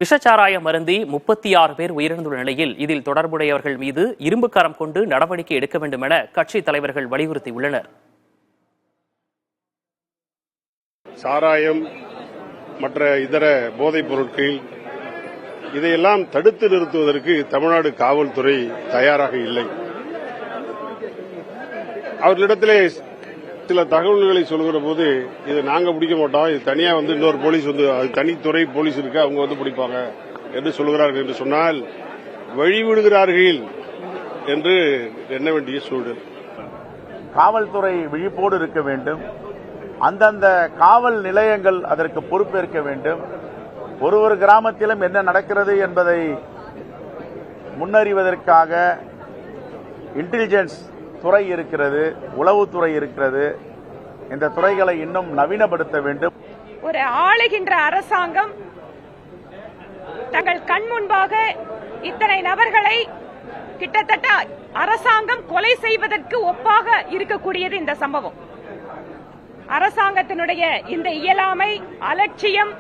விஷச்சாராயம் மருந்தி 36 பேர் உயிரிழந்துள்ள நிலையில் இதில் தொடர்புடையவர்கள் மீது இரும்பு கரம் கொண்டு நடவடிக்கை எடுக்க வேண்டும் என கட்சித் தலைவர்கள் வலியுறுத்தியுள்ளனர். சாராயம் மற்ற இதர போதைப் பொருட்கள் இதையெல்லாம் தடுத்து நிறுத்துவதற்கு தமிழ்நாடு காவல்துறை தயாராக இல்லை. அவர்களிடத்திலே சில தகவல்களை சொல்கிற போது இது நாங்க பிடிக்க மாட்டோம், இது தனியா இன்னொரு போலீஸ் அது தனித்துறை போலீஸ் இருக்கு, அவங்க பிடிப்பாங்க என்று சொல்கிறார்கள் என்று சொன்னால் வழிவிடுகிறார்கள் என்று எண்ண வேண்டிய சூழல். காவல்துறை விழிப்போடு இருக்க வேண்டும். அந்தந்த காவல் நிலையங்கள் அதற்கு பொறுப்பேற்க வேண்டும். ஒரு கிராமத்திலும் என்ன நடக்கிறது என்பதை முன்னறிவதற்காக இன்டெலிஜென்ஸ் துறை இருக்கிறது, உளவுத்துறை இருக்கிறது. இந்த துறைகளை இன்னும் நவீனப்படுத்த வேண்டும். ஒரு ஆளுகின்ற அரசாங்கம் தங்கள் கண் முன்பாக இத்தனை நபர்களை கிட்டத்தட்ட அரசாங்கம் கொலை செய்வதற்கு ஒப்பாக இருக்கக்கூடியது இந்த சம்பவம். அரசாங்கத்தினுடைய இந்த இயலாமை, அலட்சியம்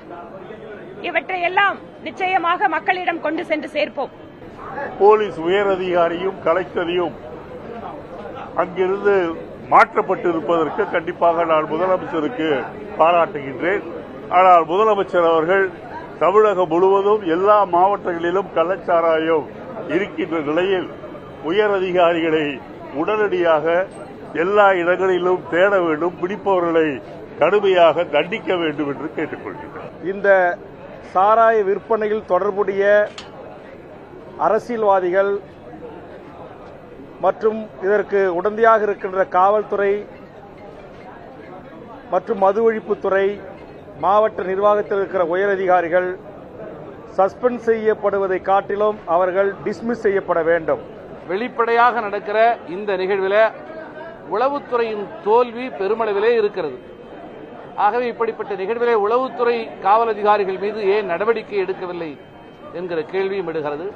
இவற்றையெல்லாம் நிச்சயமாக மக்களிடம் கொண்டு சென்று சேர்ப்போம். போலீஸ் உயரதிகாரியும் கலெக்டரையும் அங்கிருந்து மாற்றப்பட்டிருப்பதற்கு கண்டிப்பாக நான் முதலமைச்சருக்கு பாராட்டுகின்றேன். ஆனால் முதலமைச்சர் அவர்கள் தமிழகம் முழுவதும் எல்லா மாவட்டங்களிலும் கள்ளச்சாராயம் இருக்கின்ற நிலையில் உயரதிகாரிகளை உடனடியாக எல்லா இடங்களிலும் தேட வேண்டும், பிடிப்பவர்களை கடுமையாக தண்டிக்க வேண்டும் என்று கேட்டுக்கொள்கிறேன். இந்த சாராய விற்பனையில் தொடர்புடைய அரசியல்வாதிகள் மற்றும் இதற்கு உடந்தையாக இருக்கின்ற காவல்துறை மற்றும் மது ஒழிப்புத்துறை, மாவட்ட நிர்வாகத்தில் இருக்கிற உயரதிகாரிகள் சஸ்பெண்ட் செய்யப்படுவதை காட்டிலும் அவர்கள் டிஸ்மிஸ் செய்யப்பட வேண்டும். வெளிப்படையாக நடக்கிற இந்த நிகழ்வில் உளவுத்துறையின் தோல்வி பெருமளவிலே இருக்கிறது. ஆகவே இப்படிப்பட்ட நிகழ்விலே உளவுத்துறை காவல் அதிகாரிகள் மீது ஏன் நடவடிக்கை எடுக்கவில்லை என்கிற கேள்வியும் எழுகிறது.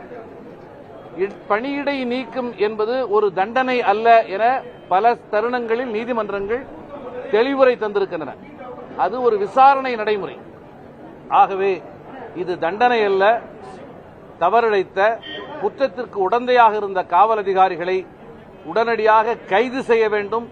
பணியிடை நீக்கம் என்பது ஒரு தண்டனை அல்ல என பல தருணங்களில் நீதிமன்றங்கள் தெளிவுரை தந்திருக்கின்றன. அது ஒரு விசாரணை நடைமுறை. ஆகவே இது தண்டனை அல்ல. தவறிழைத்த குற்றத்திற்கு உடந்தையாக இருந்த காவல் அதிகாரிகளை உடனடியாக கைது செய்ய வேண்டும்.